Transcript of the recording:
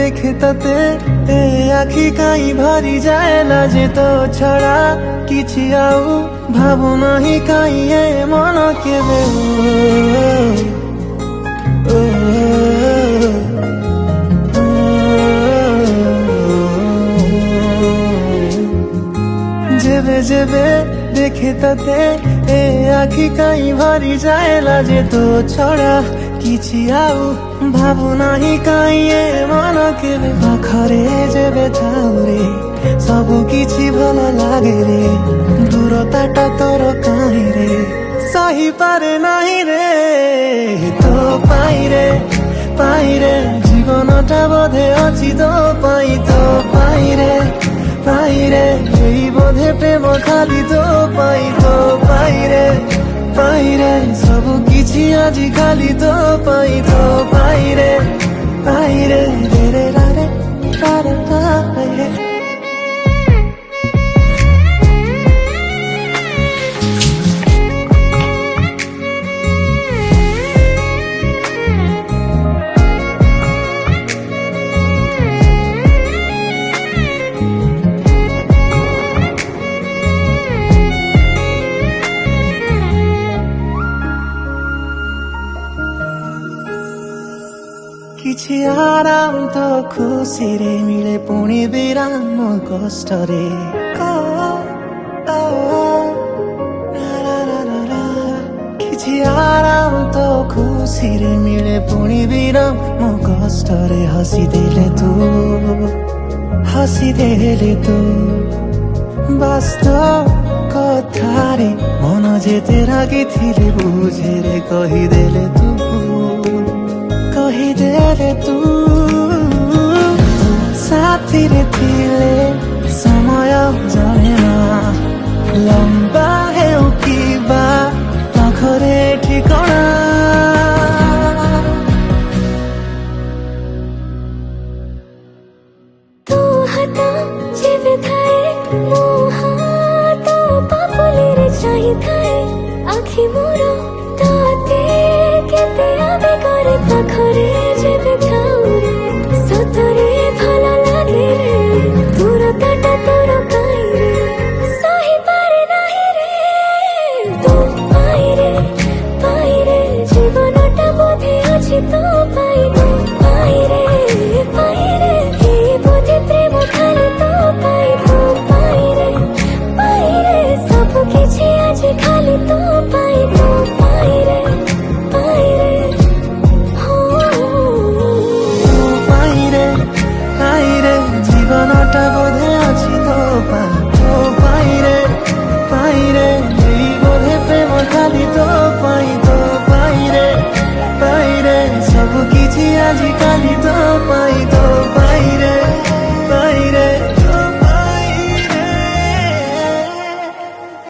ଦେଖେ ତତେ ଏ ଆଖି କାହିଁ ଭରି ଯାଏ ଲାଜେ ତୋ ଛଡ଼ା କିଛି ଆଉ ଭାବୁନାହିଁ କାହିଁ ଏ ମନ କେବେ যেবে যেবে দেখে ততে এ আখি কাই ভরি যায় লাজে তো ছড়া কিছু আউ ভাবুনাহি কাই এ মন কেবে পাখরে যেবে থাও রে সবু কিছু ভাল লাগে রে দূরতাটা তোর কাহি রে সহি পারে নাহি রে তো পাই রে জীবনটা বোধে অছি তো পাই রে এই বোধে প্রেম খালি তো পাই রে সবু কিছু আজি খালি তো পাই রে রে রে রে রে କିଛି ଆରାମ ତ ଖୁସିରେ ମିଳେ ପୁଣି ବିରାମ କଷ୍ଟରେ କିଛି ଆରାମ ତ ଖୁସିରେ ମିଳେ ପୁଣି ବିରାମ କଷ୍ଟରେ ହସିଦେଲେ ତୁ ବାସ୍ତବ କଥାରେ ମନ ଯେତେ ରାଗିଥିଲେ ବୁଝେରେ କହିଦେଲେ ତୁ ସାଥିରେ ଥିଲେ ସମୟ ଜଣେ ନା ଲମ୍ବା ହେଉ କିବା ପାଖରେ ଠିକଣା ତୋ ହାତ ଯେବେ ଥାଏ ମୋ ହାତ ପାପୁଲିରେ ଚାହିଁଥାଏ ଆଖି ମୋର